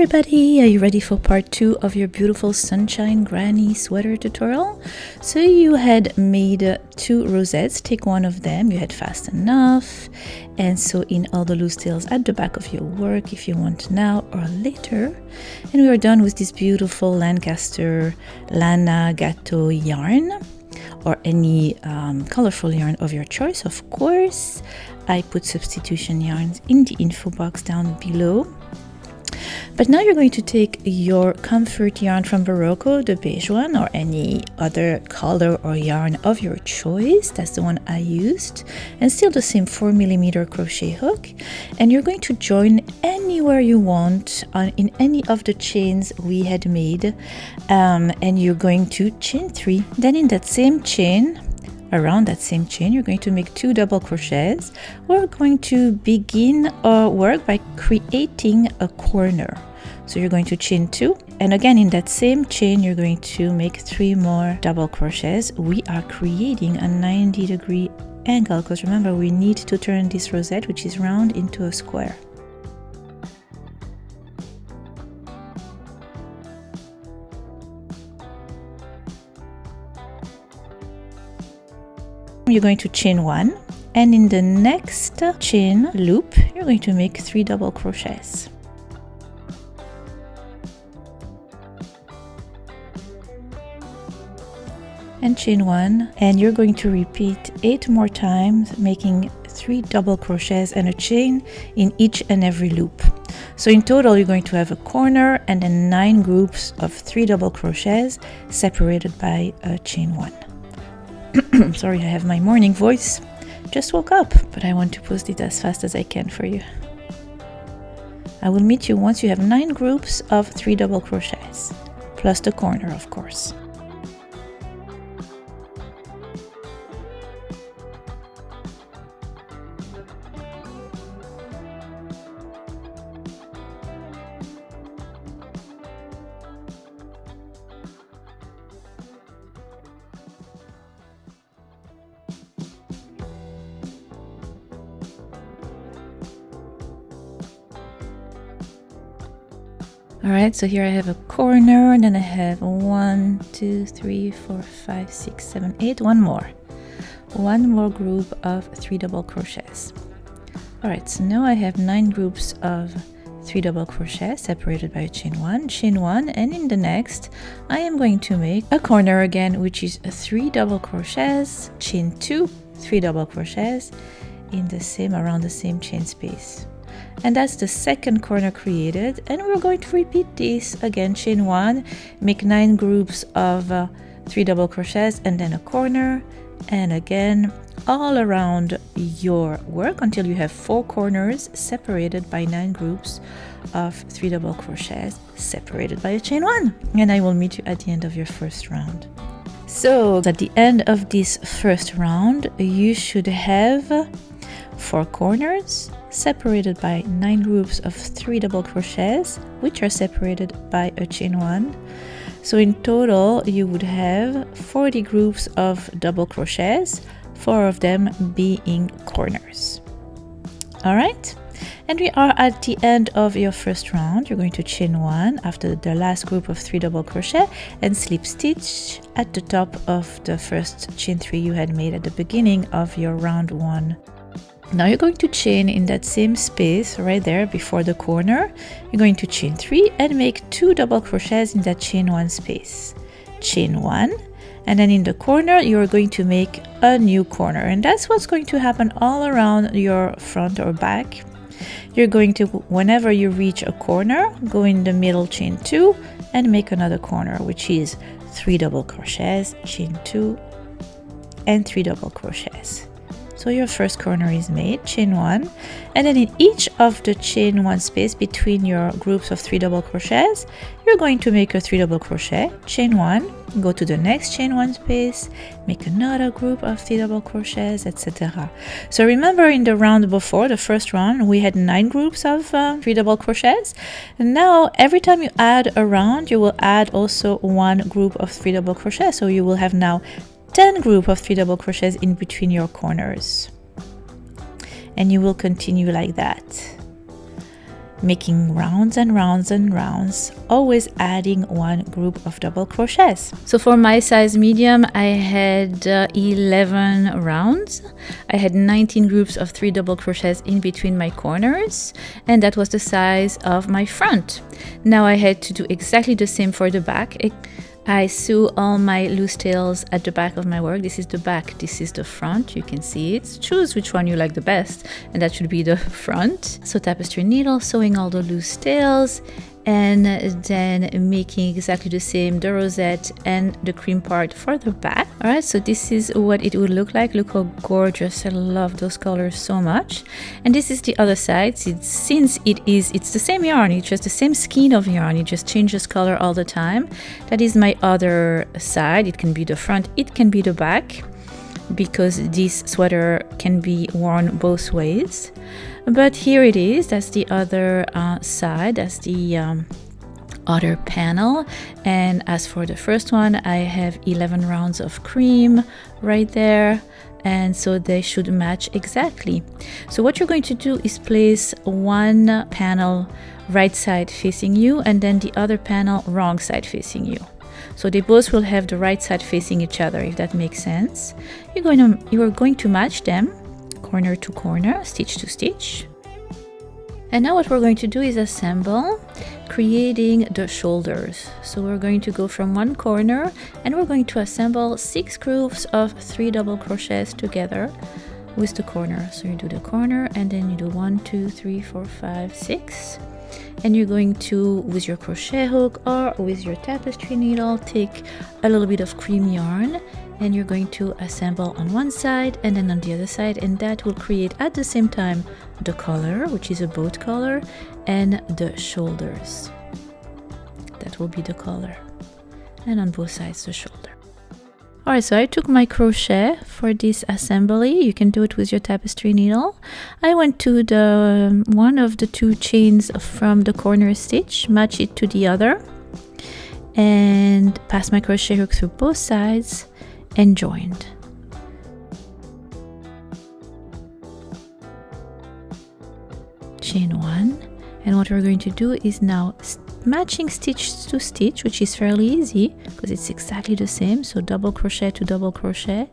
everybody, are you ready for part 2 of your beautiful sunshine granny sweater tutorial? So you had made 2 rosettes, take one of them, you had fast enough, and sew in all the loose tails at the back of your work if you want now or later. And we are done with this beautiful Lancaster Lana Gatto yarn, or any colorful yarn of your choice, of course. I put substitution yarns in the info box down below. But now you're going to take your comfort yarn from Barocco, the beige one, or any other color or yarn of your choice. That's the one I used, and still the same 4mm crochet hook. And you're going to join anywhere you want in any of the chains we had made, and you're going to chain 3. Then in that same chain, around that same chain, you're going to make 2 double crochets. We're going to begin our work by creating a corner. So you're going to chain 2, and again in that same chain you're going to make 3 more double crochets. We are creating a 90-degree angle because remember, we need to turn this rosette, which is round, into a square. You're going to chain 1, and in the next chain loop you're going to make 3 double crochets. And chain 1, and you're going to repeat 8 more times, making 3 double crochets and a chain in each and every loop. So in total you're going to have a corner and then 9 groups of 3 double crochets separated by a chain 1. Sorry, I have my morning voice. Just woke up, but I want to post it as fast as I can for you. I will meet you once you have 9 groups of 3 double crochets, plus the corner, of course. Alright, so here I have a corner, and then I have 1, 2, 3, 4, 5, 6, 7, 8, one more group of 3 double crochets. Alright, so now I have 9 groups of 3 double crochets separated by a chain 1, and in the next I am going to make a corner again, which is 3 double crochets, chain 2, 3 double crochets in the same, around the same chain space. And that's the second corner created, and we're going to repeat this again. Chain 1, make 9 groups of 3 double crochets and then a corner, and again all around your work until you have 4 corners separated by 9 groups of 3 double crochets separated by a chain 1, and I will meet you at the end of your first round. So at the end of this first round you should have 4 corners separated by 9 groups of 3 double crochets, which are separated by a chain 1. So in total you would have 40 groups of double crochets, 4 of them being corners. Alright, and we are at the end of your first round. You're going to chain 1 after the last group of 3 double crochet and slip stitch at the top of the first chain 3 you had made at the beginning of your round 1. Now you're going to chain in that same space right there before the corner. You're going to chain 3 and make 2 double crochets in that chain 1 space. Chain 1, and then in the corner you're going to make a new corner, and that's what's going to happen all around your front or back. You're going to, whenever you reach a corner, go in the middle, chain 2 and make another corner, which is 3 double crochets, chain 2 and 3 double crochets. So your first corner is made, chain 1, and then in each of the chain 1 space between your groups of 3 double crochets, you're going to make a 3 double crochet, chain 1, go to the next chain 1 space, make another group of 3 double crochets, etc. So remember, in the round before, the first round, we had 9 groups of 3 double crochets, and now every time you add a round, you will add also 1 group of 3 double crochets, so you will have now 10 group of 3 double crochets in between your corners, and you will continue like that. making rounds and rounds and rounds, always adding one group of double crochets. So for my size medium, I had 11 rounds. I had 19 groups of 3 double crochets in between my corners, and that was the size of my front. Now I had to do exactly the same for the back. I sew all my loose tails at the back of my work. This is the back, this is the front, you can see it. Choose which one you like the best, and that should be the front. So tapestry needle, sewing all the loose tails, and then making exactly the same, the rosette and the cream part for the back. All right, so this is what it would look like. Look how gorgeous. I love those colors so much. And this is the other side. Since it's the same yarn, it's just the same skein of yarn, it just changes color all the time. That is my other side. It can be the front, it can be the back, because this sweater can be worn both ways. But here it is, that's the other side, that's the other panel. And as for the first one, I have 11 rounds of cream right there, and so they should match exactly. So what you're going to do is place one panel right side facing you, and then the other panel wrong side facing you. So they both will have the right side facing each other, if that makes sense. You are going to match them corner to corner, stitch to stitch. And now what we're going to do is assemble, creating the shoulders. So we're going to go from one corner and we're going to assemble 6 groups of 3 double crochets together with the corner. So you do the corner and then you do 1, 2, 3, 4, 5, 6. And you're going to, with your crochet hook or with your tapestry needle, take a little bit of cream yarn, and you're going to assemble on one side and then on the other side, and that will create at the same time the collar, which is a boat collar, and the shoulders. That will be the collar, and on both sides the shoulder. Alright, so I took my crochet for this assembly. You can do it with your tapestry needle. I went to the one of the 2 chains from the corner stitch, match it to the other, and pass my crochet hook through both sides and joined. Chain 1, and what we're going to do is now matching stitch to stitch, which is fairly easy because it's exactly the same. So double crochet to double crochet,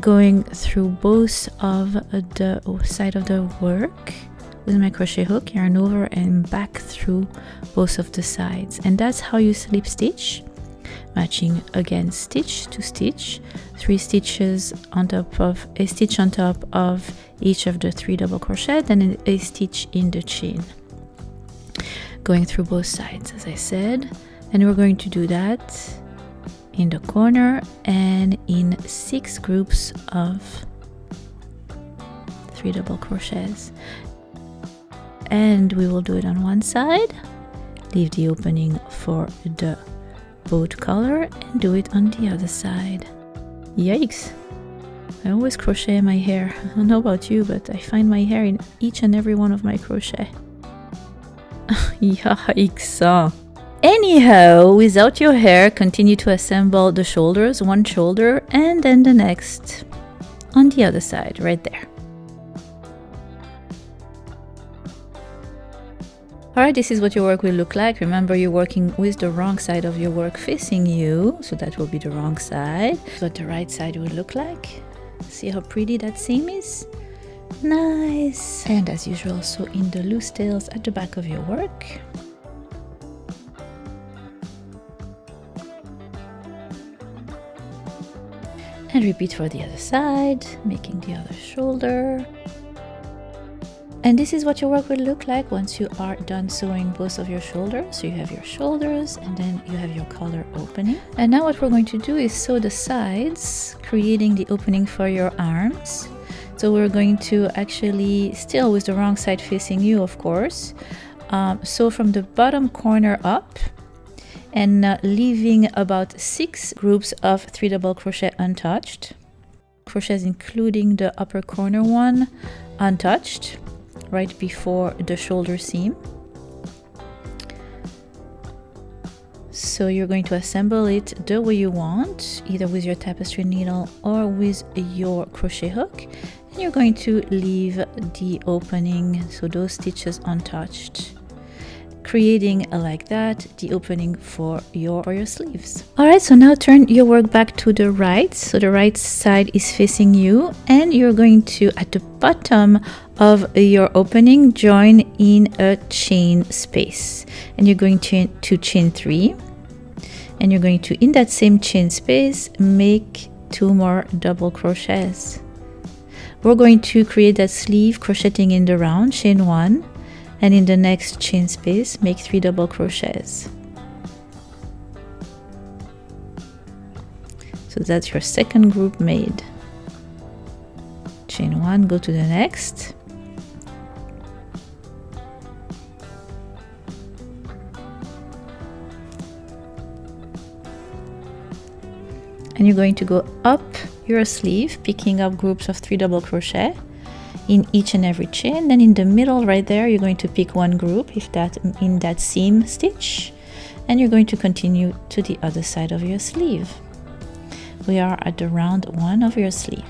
going through both of the side of the work with my crochet hook, yarn over and back through both of the sides. And that's how you slip stitch, matching again stitch to stitch, 3 stitches on top of a stitch on top of each of the 3 double crochet, then a stitch in the chain, going through both sides, as I said. And we're going to do that in the corner and in 6 groups of 3 double crochets. And we will do it on one side, leave the opening for the boat collar, and do it on the other side. Yikes! I always crochet my hair. I don't know about you, but I find my hair in each and every one of my crochet. Yikes! Anyhow, without your hair, continue to assemble the shoulders, one shoulder and then the next on the other side, right there. Alright, this is what your work will look like. Remember, you're working with the wrong side of your work facing you, so that will be the wrong side. That's what the right side will look like. See how pretty that seam is? Nice! And as usual, sew in the loose tails at the back of your work. And repeat for the other side, making the other shoulder. And this is what your work will look like once you are done sewing both of your shoulders. So you have your shoulders and then you have your collar opening. And now what we're going to do is sew the sides, creating the opening for your arms. So we're going to actually, still with the wrong side facing you, of course, sew from the bottom corner up, and leaving about 6 groups of 3 double crochet untouched. Crochets including the upper corner one untouched, right before the shoulder seam. So you're going to assemble it the way you want, either with your tapestry needle or with your crochet hook. You're going to leave the opening, so those stitches untouched, creating like that the opening for your sleeves. All right, so now turn your work back to the right, so the right side is facing you, and you're going to, at the bottom of your opening, join in a chain space, and you're going to chain 3, and you're going to, in that same chain space, make 2 more double crochets. We're going to create that sleeve crocheting in the round, chain 1, and in the next chain space make 3 double crochets. So that's your second group made. Chain 1, go to the next. And you're going to go up your sleeve, picking up groups of 3 double crochet in each and every chain. Then in the middle right there, you're going to pick one group if that in that seam stitch, and you're going to continue to the other side of your sleeve. We are at the round 1 of your sleeve.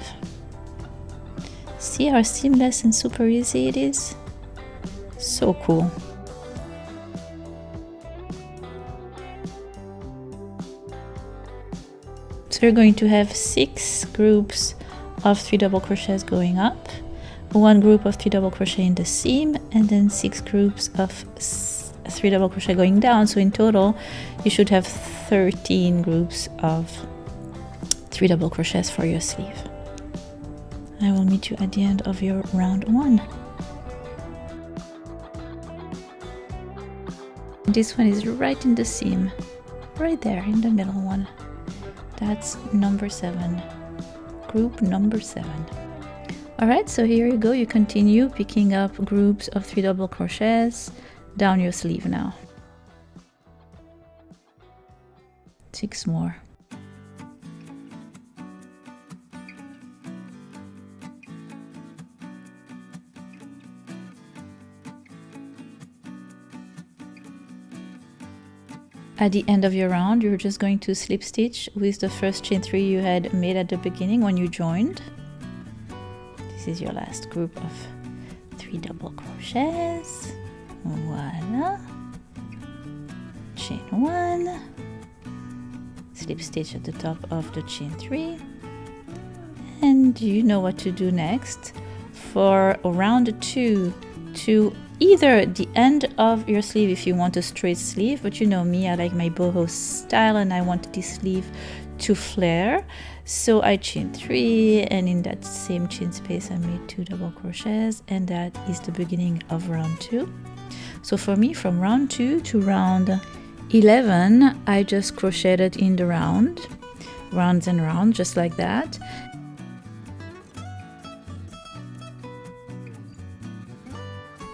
See how seamless and super easy it is? So cool. So you're going to have 6 groups of 3 double crochets going up, 1 group of 3 double crochet in the seam, and then 6 groups of 3 double crochet going down. So in total you should have 13 groups of 3 double crochets for your sleeve. I will meet you at the end of your round 1. This one is right in the seam, right there in the middle one. That's number 7, group number 7. All right, so here you go. You continue picking up groups of 3 double crochets down your sleeve now. 6 more. At the end of your round, you're just going to slip stitch with the first chain 3 you had made at the beginning when you joined. This is your last group of 3 double crochets. Voila. Chain 1. Slip stitch at the top of the chain 3. And you know what to do next. For round 2, to either the end of your sleeve if you want a straight sleeve, but you know me, I like my boho style and I want this sleeve to flare. So I chain 3, and in that same chain space I made 2 double crochets, and that is the beginning of round 2. So for me, from round 2 to round 11, I just crocheted in the rounds and rounds, just like that.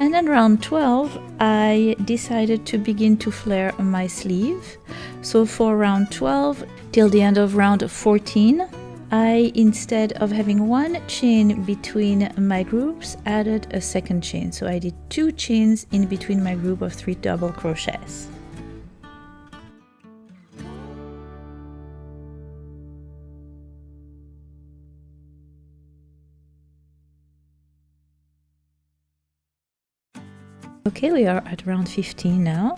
And then round 12, I decided to begin to flare my sleeve. So for round 12 till the end of round 14, I, instead of having 1 chain between my groups, added a second chain. So I did 2 chains in between my group of 3 double crochets. Okay, we are at round 15 now.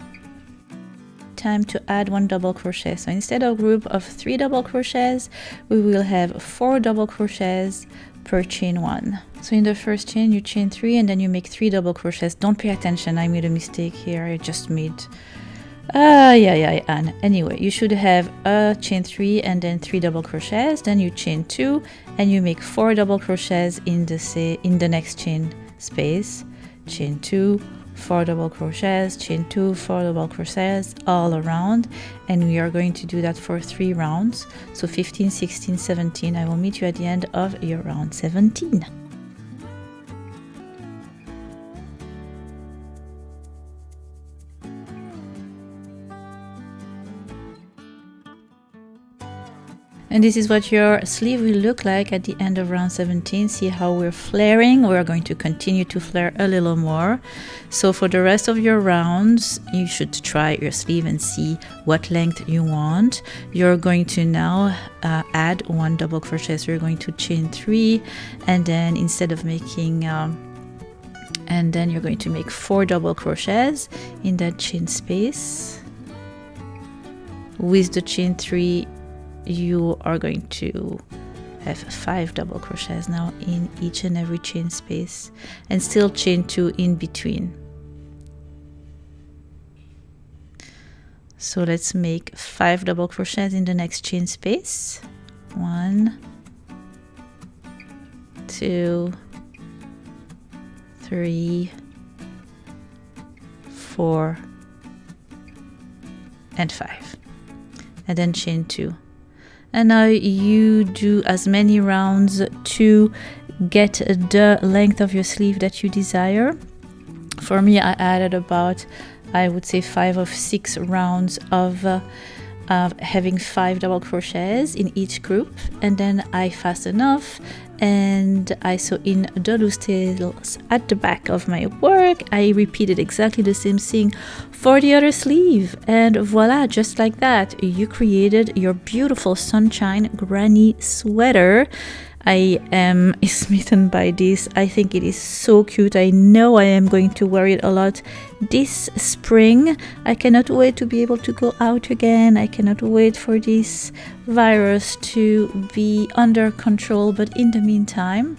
Time to add 1 double crochet. So instead of a group of 3 double crochets, we will have 4 double crochets per chain 1. So in the first chain you chain 3 and then you make 3 double crochets. Don't pay attention, I made a mistake here. I just made anyway, you should have a chain 3 and then 3 double crochets. Then you chain 2 and you make 4 double crochets in the next chain space. Chain 2, 4 double crochets, chain 2, 4 double crochets all around, and we are going to do that for 3 rounds. So 15, 16, 17. I will meet you at the end of your round 17. And this is what your sleeve will look like at the end of round 17. See how we're flaring? We're going to continue to flare a little more. So for the rest of your rounds, you should try your sleeve and see what length you want. You're going to now add 1 double crochet. So you're going to chain 3, and then instead of making and then you're going to make 4 double crochets in that chain space. With the chain 3, you are going to have 5 double crochets now in each and every chain space, and still chain 2 in between. So let's make 5 double crochets in the next chain space. 1, 2, 3, 4, and 5, and then chain 2. And now you do as many rounds to get the length of your sleeve that you desire. For me, I added about, I would say, 5 or 6 rounds of having 5 double crochets in each group, and then I fasten off and I sew in the loose tails at the back of my work. I repeated exactly the same thing for the other sleeve, and voila, just like that, you created your beautiful sunshine granny sweater. I am smitten by this. I think it is so cute. I know I am going to wear it a lot this spring. I cannot wait to be able to go out again. I cannot wait for this virus to be under control. But in the meantime,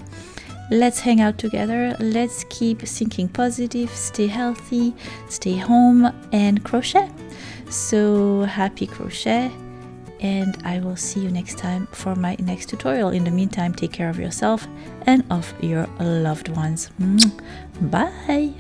let's hang out together. Let's keep thinking positive, stay healthy, stay home, and crochet. So happy crochet. And I will see you next time for my next tutorial. In the meantime, take care of yourself and of your loved ones. Bye!